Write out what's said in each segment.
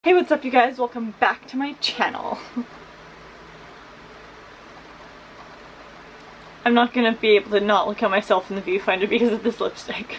Hey, what's up you guys? Welcome back to my channel. I'm not gonna be able to not look at myself in the viewfinder because of this lipstick.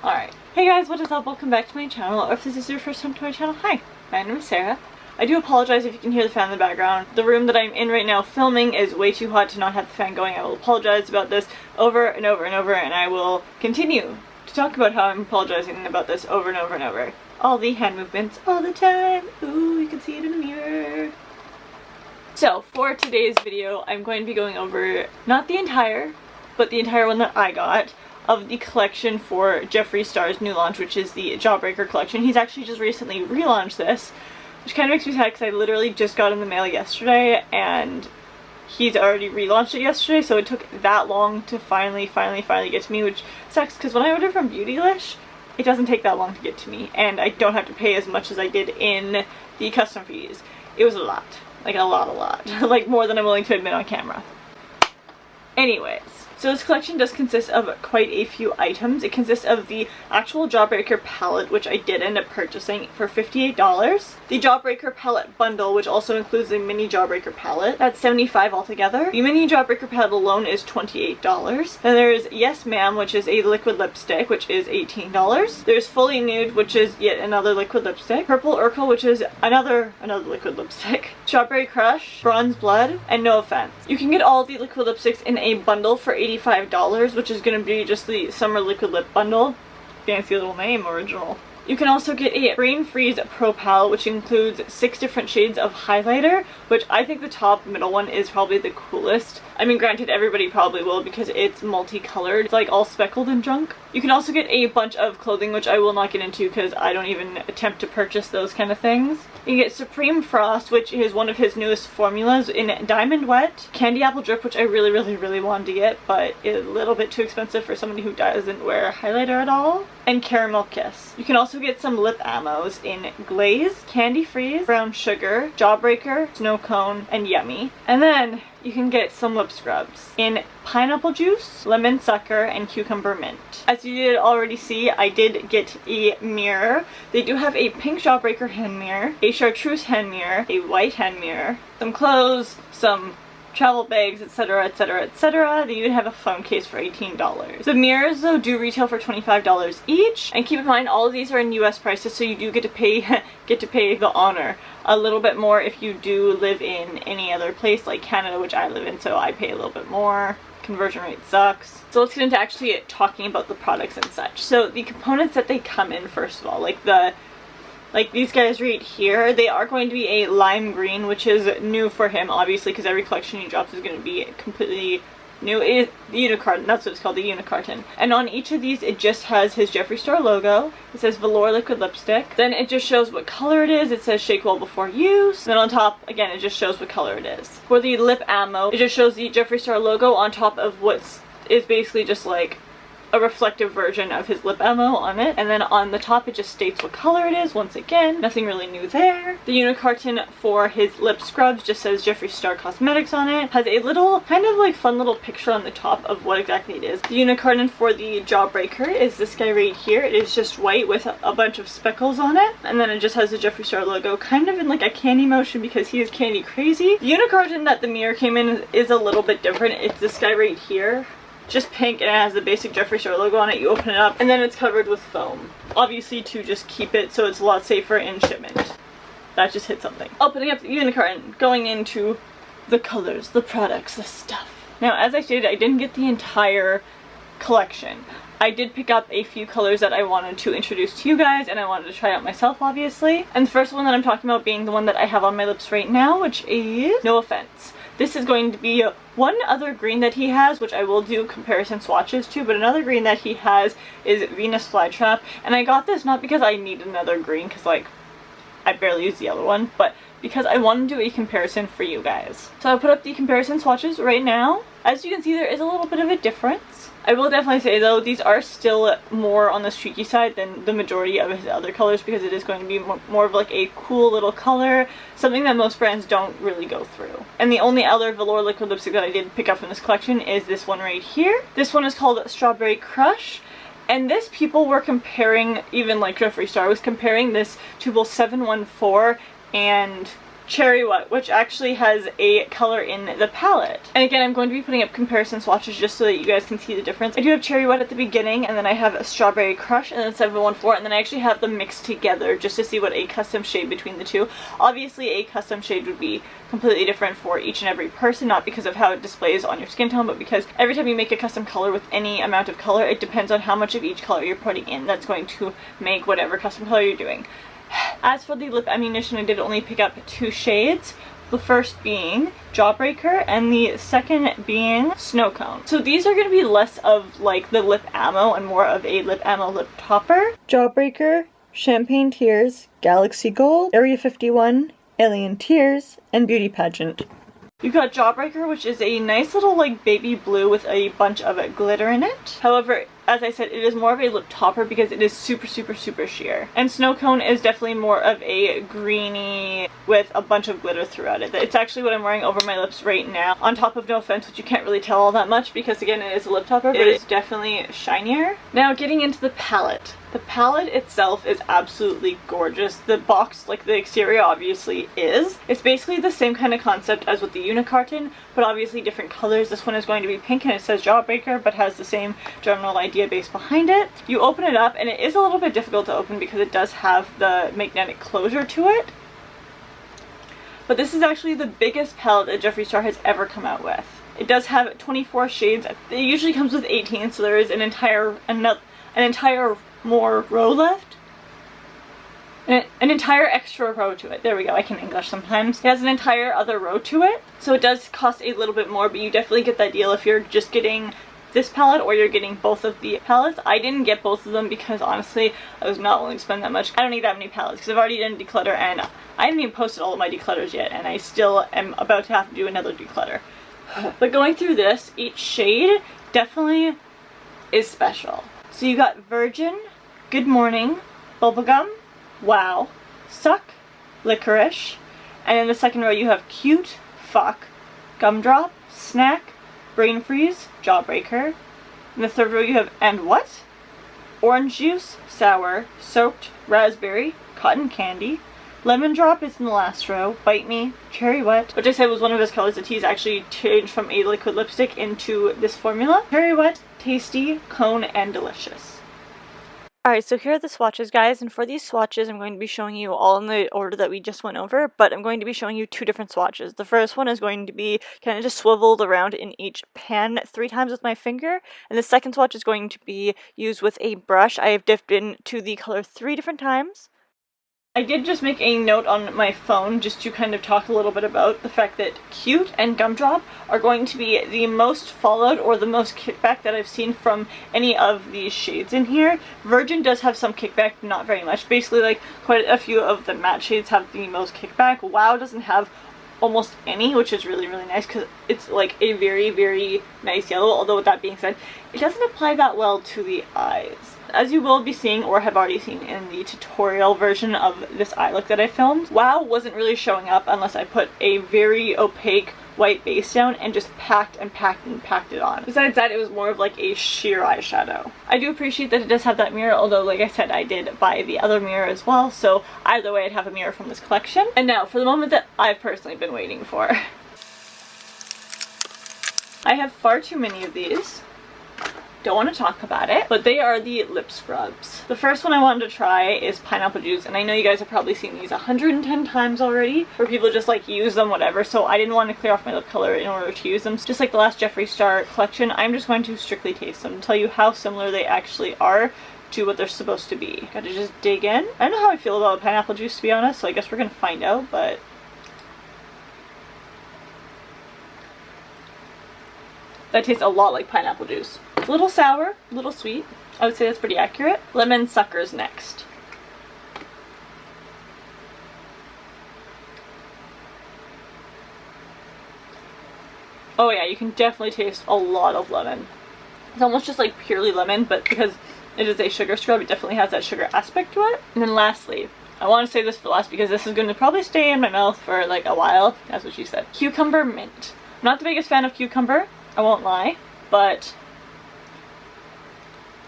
Alright. Hey guys, what is up? Welcome back to my channel. Or if this is your first time to my channel, hi. My name is Sarah. I do apologize if you can hear the fan in the background. The room that I'm in right now filming is way too hot to not have the fan going. I will apologize about this over and over and over, and I will continue to talk about how I'm apologizing about this over and over and over. All the hand movements all the time. Ooh, you can see it in the mirror. So, for today's video, I'm going to be going over, not the entire, but the entire one that I got, of the collection for Jeffree Star's new launch, which is the JAWBREAKER collection. He's actually just recently relaunched this, which kind of makes me sad because I literally just got in the mail yesterday, and he's already relaunched it yesterday, so it took that long to finally get to me, which sucks because when I ordered from Beautylish, it doesn't take that long to get to me, and I don't have to pay as much as I did in the custom fees. It was a lot. Like a lot. Like more than I'm willing to admit on camera. Anyways, so this collection does consist of quite a few items. It consists of the actual JAWBREAKER palette, which I did end up purchasing for $58. The JAWBREAKER palette bundle, which also includes the mini JAWBREAKER palette, that's $75 altogether. The mini JAWBREAKER palette alone is $28. Then there's Yes Ma'am, which is a liquid lipstick, which is $18. There's Fully Nude, which is yet another liquid lipstick. Purple Urkel, which is another liquid lipstick. Strawberry Crush, Bronze Blood, and No Offense. You can get all the liquid lipsticks in a bundle for $85, which is going to be just the summer liquid lip bundle. Fancy little name, original. You can also get a Brain Freeze Pro Palette, which includes 6 different shades of highlighter, which I think the top middle one is probably the coolest. I mean, granted, everybody probably will because it's multicolored. It's like all speckled and junk. You can also get a bunch of clothing, which I will not get into because I don't even attempt to purchase those kind of things. You can get Supreme Frost, which is one of his newest formulas, in Diamond Wet. Candy Apple Drip, which I really wanted to get, but is a little bit too expensive for somebody who doesn't wear highlighter at all. And Caramel Kiss. You can also get some lip ammos in Glaze, Candy Freeze, Brown Sugar, JAWBREAKER, Snow Cone, and Yummy. And then you can get some lip scrubs in Pineapple Juice, Lemon Sucker, and Cucumber Mint. As you did already see, I did get a mirror. They do have a pink JAWBREAKER hand mirror, a chartreuse hand mirror, a white hand mirror, some clothes, some travel bags, etc, etc. They even have a phone case for $18. The mirrors though do retail for $25 each, and keep in mind all of these are in US prices, so you do get to pay the honor a little bit more if you do live in any other place like Canada, which I live in, so I pay a little bit more. Conversion rate sucks. So let's get into actually talking about the products and such. So the components that they come in, first of all, like these guys right here, they are going to be a lime green, which is new for him, obviously, because every collection he drops is going to be completely new. It is the unicarton, that's what it's called, the unicarton. And on each of these, it just has his Jeffree Star logo. It says Velour Liquid Lipstick. Then it just shows what color it is. It says Shake Well Before Use. And then on top, again, it just shows what color it is. For the lip ammo, it just shows the Jeffree Star logo on top of what is basically just like a reflective version of his lip ammo on it, and then on the top it just states what color it is. Once again, nothing really new there. The unicarton for his lip scrubs just says Jeffree Star Cosmetics on it. Has a little kind of like fun little picture on the top of what exactly it is. The unicarton for the JAWBREAKER is this guy right here. It is just white with a bunch of speckles on it, and then it just has the Jeffree Star logo kind of in like a candy motion because he is candy crazy. The unicarton that the mirror came in is a little bit different. It's this guy right here. Just pink, and it has the basic Jeffree Star logo on it. You open it up and then it's covered with foam, obviously to just keep it so it's a lot safer in shipment. That just hit something. Opening up the unicarton, going into the colors, the products, the stuff. Now, as I stated, I didn't get the entire collection. I did pick up a few colors that I wanted to introduce to you guys, and I wanted to try out myself, obviously. And the first one that I'm talking about being the one that I have on my lips right now, which is No Offense. This is going to be one other green that he has, which I will do comparison swatches to, but another green that he has is Venus Flytrap. And I got this not because I need another green, because like, I barely use the other one, but because I want to do a comparison for you guys. So I'll put up the comparison swatches right now. As you can see, there is a little bit of a difference. I will definitely say though, these are still more on the streaky side than the majority of his other colors because it is going to be more of like a cool little color, something that most brands don't really go through. And the only other velour liquid lipstick that I did pick up from this collection is this one right here. This one is called Strawberry Crush, And this, people were comparing, even like Jeffree Star was comparing this to both 714 and Cherry Wet, which actually has a color in the palette. And again, I'm going to be putting up comparison swatches just so that you guys can see the difference. I do have Cherry Wet at the beginning, and then I have a Strawberry Crush, and then 714, and then I actually have them mixed together just to see what a custom shade between the two. Obviously, a custom shade would be completely different for each and every person, not because of how it displays on your skin tone, but because every time you make a custom color with any amount of color, it depends on how much of each color you're putting in. That's going to make whatever custom color you're doing. As for the lip ammunition, I did only pick up 2 shades. The first being Jawbreaker and the second being Snow Cone. So these are going to be less of like the lip ammo and more of a lip ammo lip topper. Jawbreaker, Champagne Tears, Galaxy Gold, Area 51, Alien Tears, and Beauty Pageant. You've got Jawbreaker, which is a nice little like baby blue with a bunch of glitter in it. However, as I said, it is more of a lip topper because it is super sheer. And Snow Cone is definitely more of a greeny with a bunch of glitter throughout it. It's actually what I'm wearing over my lips right now. On top of No Offense, which you can't really tell all that much because again it is a lip topper, but it's definitely shinier. Now getting into the palette. The palette itself is absolutely gorgeous. The box, like the exterior obviously is. It's basically the same kind of concept as with the Unicarton, but obviously different colors. This one is going to be pink and it says Jawbreaker, but has the same general idea base behind it. You open it up and it is a little bit difficult to open because it does have the magnetic closure to it. But this is actually the biggest palette that Jeffree Star has ever come out with. It does have 24 shades. It usually comes with 18, so there is an entire more row left. An entire extra row to it. There we go, I can English sometimes. It has an entire other row to it, so it does cost a little bit more, but you definitely get that deal if you're just getting this palette or you're getting both of the palettes. I didn't get both of them because honestly I was not willing to spend that much. I don't need that many palettes because I've already done declutter and I haven't even posted all of my declutters yet, and I still am about to have to do another declutter. But going through this, each shade definitely is special. So you got Virgin, Good Morning, Bubblegum, Wow, Suck, Licorice, and in the second row you have Cute, Fuck, Gumdrop, Snack, Brain Freeze, Jawbreaker. In the third row you have And What? Orange Juice, Sour, Soaked, Raspberry, Cotton Candy. Lemon Drop is in the last row, Bite Me, Cherry Wet, which I said was one of his colors that he's actually changed from a liquid lipstick into this formula. Cherry Wet, Tasty, Cone, and Delicious. Alright, so here are the swatches, guys, and for these swatches I'm going to be showing you all in the order that we just went over, but I'm going to be showing you 2 different swatches. The first one is going to be kind of just swiveled around in each pan 3 times with my finger, and the second swatch is going to be used with a brush. I have dipped into the color 3 different times. I did just make a note on my phone just to kind of talk a little bit about the fact that Cute and Gumdrop are going to be the most followed or the most kickback that I've seen from any of these shades in here. Virgin does have some kickback, not very much. Basically, like, quite a few of the matte shades have the most kickback. Wow doesn't have almost any, which is really nice because it's like a very nice yellow, although with that being said, it doesn't apply that well to the eyes. As you will be seeing or have already seen in the tutorial version of this eye look that I filmed, Wow wasn't really showing up unless I put a very opaque white base down and just packed it on. Besides that, it was more of like a sheer eyeshadow. I do appreciate that it does have that mirror, although like I said, I did buy the other mirror as well, so either way I'd have a mirror from this collection. And now for the moment that I've personally been waiting for. I have far too many of these. Don't want to talk about it, but they are the lip scrubs. The first one I wanted to try is Pineapple Juice, and I know you guys have probably seen these 110 times already, where people just like use them, whatever, so I didn't want to clear off my lip color in order to use them. Just like the last Jeffree Star collection, I'm just going to strictly taste them, tell you how similar they actually are to what they're supposed to be. Gotta just dig in. I don't know how I feel about Pineapple Juice, to be honest, so I guess we're gonna find out, but that tastes a lot like pineapple juice. It's a little sour, a little sweet. I would say that's pretty accurate. Lemon Suckers next. Oh yeah, you can definitely taste a lot of lemon. It's almost just like purely lemon, but because it is a sugar scrub, it definitely has that sugar aspect to it. And then lastly, I want to save this for last because this is going to probably stay in my mouth for like a while. That's what she said. Cucumber Mint. I'm not the biggest fan of cucumber, I won't lie, but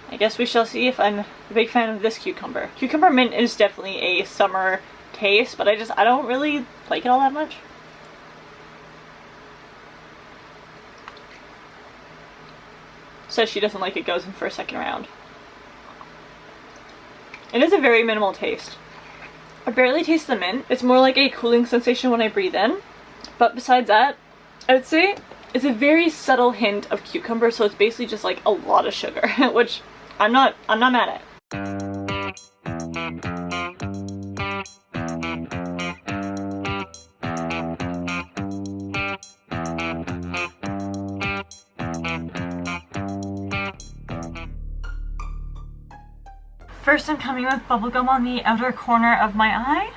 I guess we shall see if I'm a big fan of this cucumber. Cucumber mint is definitely a summer taste, but I don't really like it all that much. Says she doesn't like it, goes in for a second round. It is a very minimal taste. I barely taste the mint. It's more like a cooling sensation when I breathe in. But besides that, I would say it's a very subtle hint of cucumber, so it's basically just like a lot of sugar, which I'm not mad at. First, I'm coming with bubblegum on the outer corner of my eye.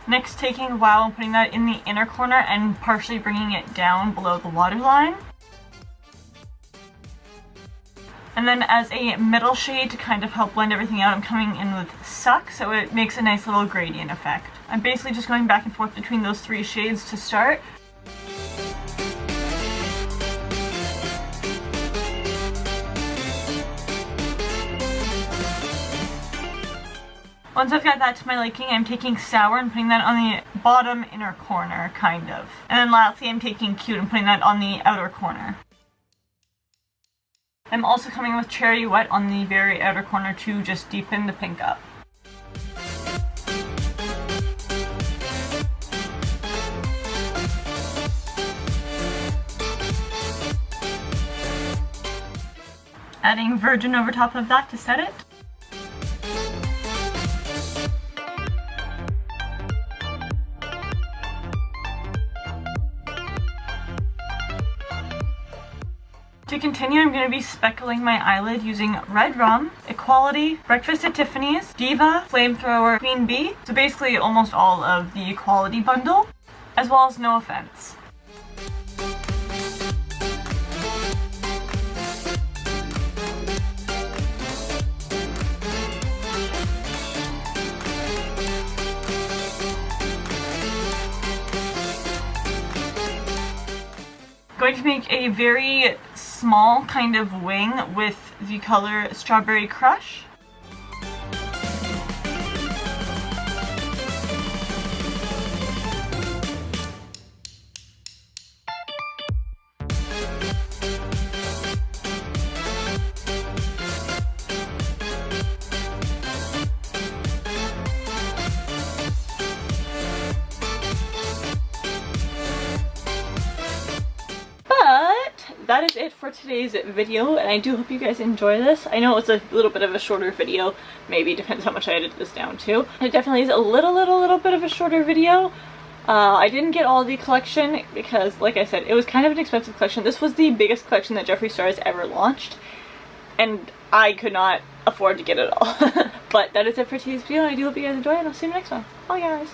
Next, taking Wow and putting that in the inner corner and partially bringing it down below the waterline. And then as a middle shade to kind of help blend everything out, I'm coming in with Suck, so it makes a nice little gradient effect. I'm basically just going back and forth between those three shades to start. Once I've got that to my liking, I'm taking Sour and putting that on the bottom inner corner, kind of. And then lastly, I'm taking Cute and putting that on the outer corner. I'm also coming with Cherry Wet on the very outer corner to just deepen the pink up. Adding Virgin over top of that to set it. To continue, I'm going to be speckling my eyelid using Red Rum, Equality, Breakfast at Tiffany's, Diva, Flamethrower, Queen Bee, so basically almost all of the Equality bundle, as well as No Offense. Going to make a very small kind of wing with the color Strawberry Crush. That is it for today's video, and I do hope you guys enjoy this. I know it's a little bit of a shorter video, maybe, depends how much I edit this down to. It definitely is a little bit of a shorter video. I didn't get all the collection because, like I said, it was kind of an expensive collection. This was the biggest collection that Jeffree Star has ever launched, and I could not afford to get it all. But that is it for today's video, and I do hope you guys enjoy it, and I'll see you next one. Bye guys!